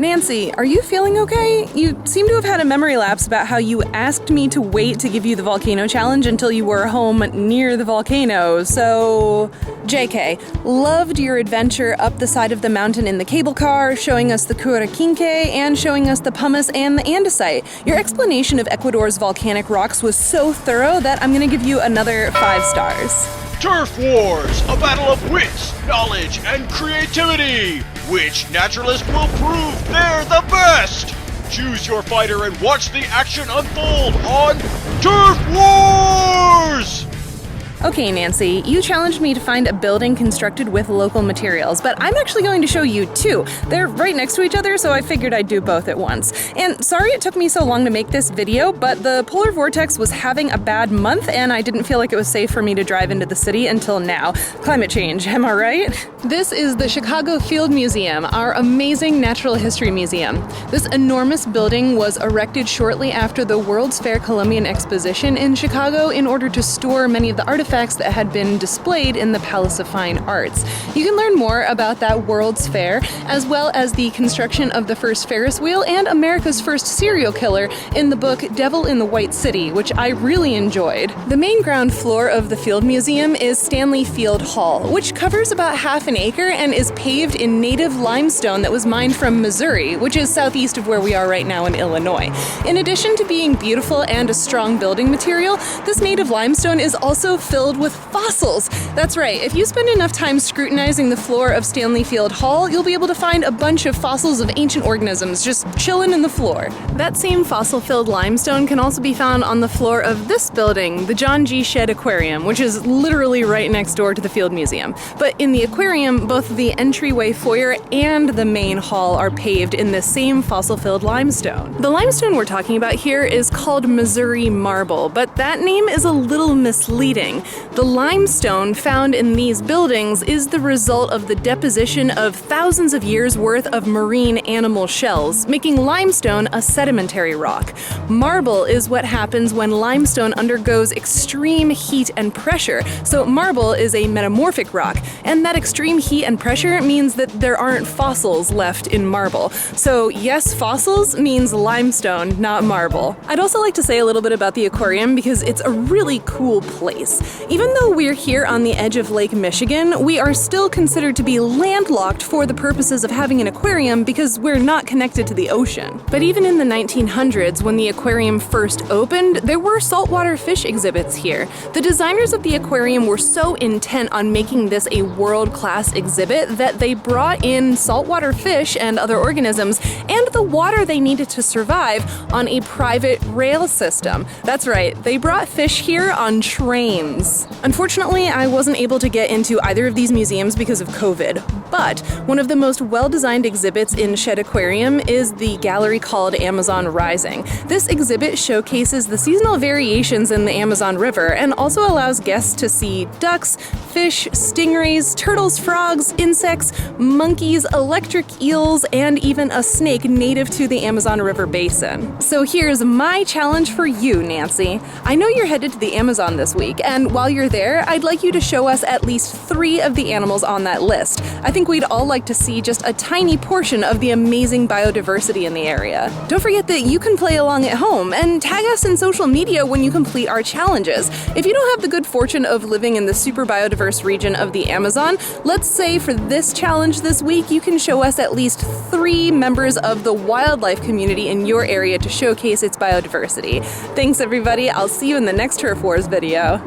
Nancy, are you feeling okay? You seem to have had a memory lapse about how you asked me to wait to give you the volcano challenge until you were home near the volcano, so... JK, loved your adventure up the side of the mountain in the cable car, showing us the Curaquinque, and showing us the pumice and the andesite. Your explanation of Ecuador's volcanic rocks was so thorough that I'm gonna give you another 5 stars. Turf Wars, a battle of wits, knowledge, and creativity. Which naturalist will prove they're the best? Choose your fighter and watch the action unfold on Turf Wars! Okay, Nancy, you challenged me to find a building constructed with local materials, but I'm actually going to show you 2. They're right next to each other, so I figured I'd do both at once. And sorry it took me so long to make this video, but the polar vortex was having a bad month, and I didn't feel like it was safe for me to drive into the city until now. Climate change, am I right? This is the Chicago Field Museum, our amazing natural history museum. This enormous building was erected shortly after the World's Fair Columbian Exposition in Chicago in order to store many of the artifacts that had been displayed in the Palace of Fine Arts. You can learn more about that World's Fair, as well as the construction of the first Ferris wheel and America's first serial killer in the book Devil in the White City, which I really enjoyed. The main ground floor of the Field Museum is Stanley Field Hall, which covers about half an acre and is paved in native limestone that was mined from Missouri, which is southeast of where we are right now in Illinois. In addition to being beautiful and a strong building material, this native limestone is also filled with fossils. That's right, if you spend enough time scrutinizing the floor of Stanley Field Hall, you'll be able to find a bunch of fossils of ancient organisms just chilling in the floor. That same fossil-filled limestone can also be found on the floor of this building, the John G. Shedd Aquarium, which is literally right next door to the Field Museum. But in the aquarium, both the entryway foyer and the main hall are paved in the same fossil-filled limestone. The limestone we're talking about here is called Missouri marble, but that name is a little misleading. The limestone found in these buildings is the result of the deposition of thousands of years' worth of marine animal shells, making limestone a sedimentary rock. Marble is what happens when limestone undergoes extreme heat and pressure, so marble is a metamorphic rock, and that extreme heat and pressure means that there aren't fossils left in marble. So yes, fossils means limestone, not marble. I'd also like to say a little bit about the aquarium because it's a really cool place. Even though we're here on the edge of Lake Michigan, we are still considered to be landlocked for the purposes of having an aquarium because we're not connected to the ocean. But even in the 1900s, when the aquarium first opened, there were saltwater fish exhibits here. The designers of the aquarium were so intent on making this a world-class exhibit that they brought in saltwater fish and other organisms and the water they needed to survive on a private rail system. That's right, they brought fish here on trains. Unfortunately, I wasn't able to get into either of these museums because of COVID, but one of the most well-designed exhibits in Shedd Aquarium is the gallery called Amazon Rising. This exhibit showcases the seasonal variations in the Amazon River and also allows guests to see ducks, fish, stingrays, turtles, frogs, insects, monkeys, electric eels, and even a snake native to the Amazon River basin. So here's my challenge for you, Nancy. I know you're headed to the Amazon this week, and while you're there, I'd like you to show us at least 3 of the animals on that list. I think we'd all like to see just a tiny portion of the amazing biodiversity in the area. Don't forget that you can play along at home and tag us in social media when you complete our challenges. If you don't have the good fortune of living in the super biodiverse region of the Amazon, let's say for this challenge this week, you can show us at least 3 members of the wildlife community in your area to showcase its biodiversity. Thanks everybody, I'll see you in the next Turf Wars video.